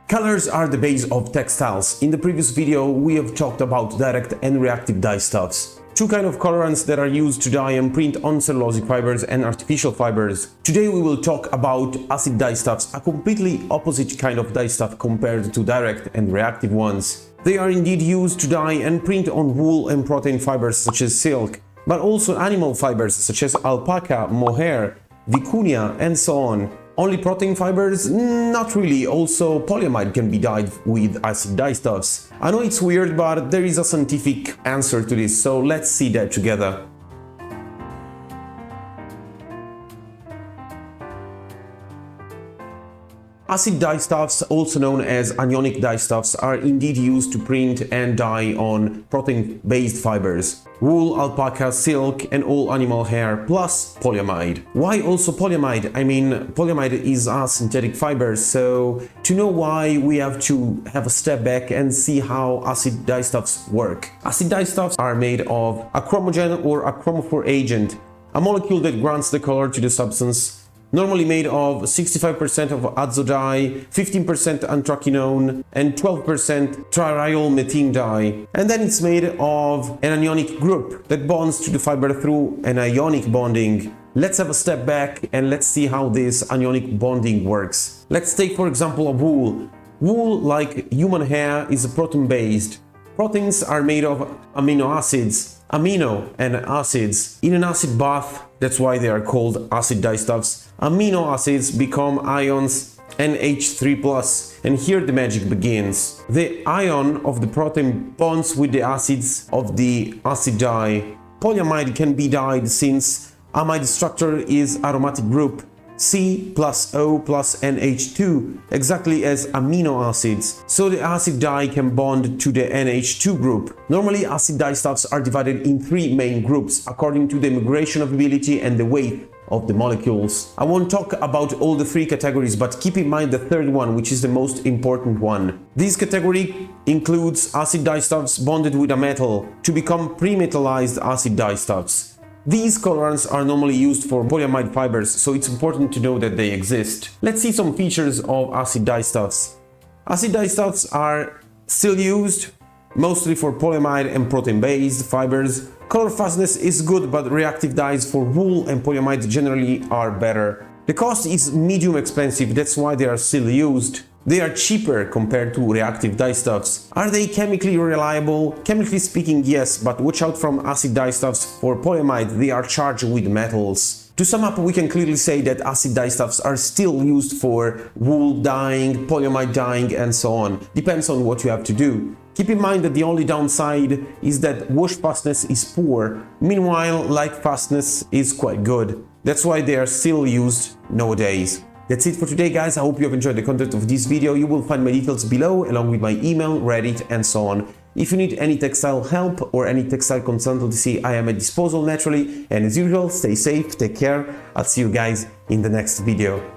Colors are the base of textiles. In the previous video, we have talked about direct and reactive dye stuffs. Two kinds of colorants that are used to dye and print on cellulosic fibers and artificial fibers. Today we will talk about acid dye stuffs, a completely opposite kind of dye stuff compared to direct and reactive ones. They are indeed used to dye and print on wool and protein fibers such as silk, but also animal fibers such as alpaca, mohair, vicuña, and so on. Only protein fibers? Not really, also polyamide can be dyed with acid dye stuffs. I know it's weird, but there is a scientific answer to this, so let's see that together. Acid dye stuffs, also known as anionic dye stuffs, are indeed used to print and dye on protein-based fibers. Wool, alpaca, silk, and all animal hair, plus polyamide. Why also polyamide? I mean, polyamide is a synthetic fiber, so to know why, we have to have a step back and see how acid dye stuffs work. Acid dye stuffs are made of a chromogen or a chromophore agent, a molecule that grants the color to the substance, normally made of 65% of azo dye, 15% anthraquinone, and 12% triiodylmethane dye. And then it's made of an anionic group that bonds to the fiber through an ionic bonding. Let's have a step back and let's see how this anionic bonding works. Let's take for example a wool. Wool, like human hair, is protein-based. Proteins are made of amino acids, amino and acids. In an acid bath, that's why they are called acid dye stuffs, amino acids become ions NH3+, and here the magic begins. The ion of the protein bonds with the acids of the acid dye. Polyamide can be dyed since amide structure is aromatic group C plus O plus NH2, exactly as amino acids, so the acid dye can bond to the NH2 group. Normally, acid dye stuffs are divided in three main groups according to the migration ability and the weight of the molecules. I won't talk about all the three categories, but keep in mind the third one, which is the most important one. This category includes acid dye stuffs bonded with a metal to become pre-metallized acid dye stuffs. These colorants are normally used for polyamide fibers, so it's important to know that they exist. Let's see some features of acid dye stuffs. Acid dye stuffs are still used, mostly for polyamide and protein-based fibers. Color fastness is good, but reactive dyes for wool and polyamide generally are better. The cost is medium expensive, that's why they are still used. They are cheaper compared to reactive dye stuffs. Are they chemically reliable? Chemically speaking, yes, but watch out from acid dye stuffs. For polyamide, they are charged with metals. To sum up, we can clearly say that acid dye stuffs are still used for wool dyeing, polyamide dyeing, and so on. Depends on what you have to do. Keep in mind that the only downside is that wash fastness is poor, meanwhile light fastness is quite good. That's why they are still used nowadays. That's it for today, guys. I hope you have enjoyed the content of this video. You will find my details below, along with my email, Reddit, and so on. If you need any textile help or any textile consultancy, I am at disposal naturally. And as usual, stay safe, take care. I'll see you guys in the next video.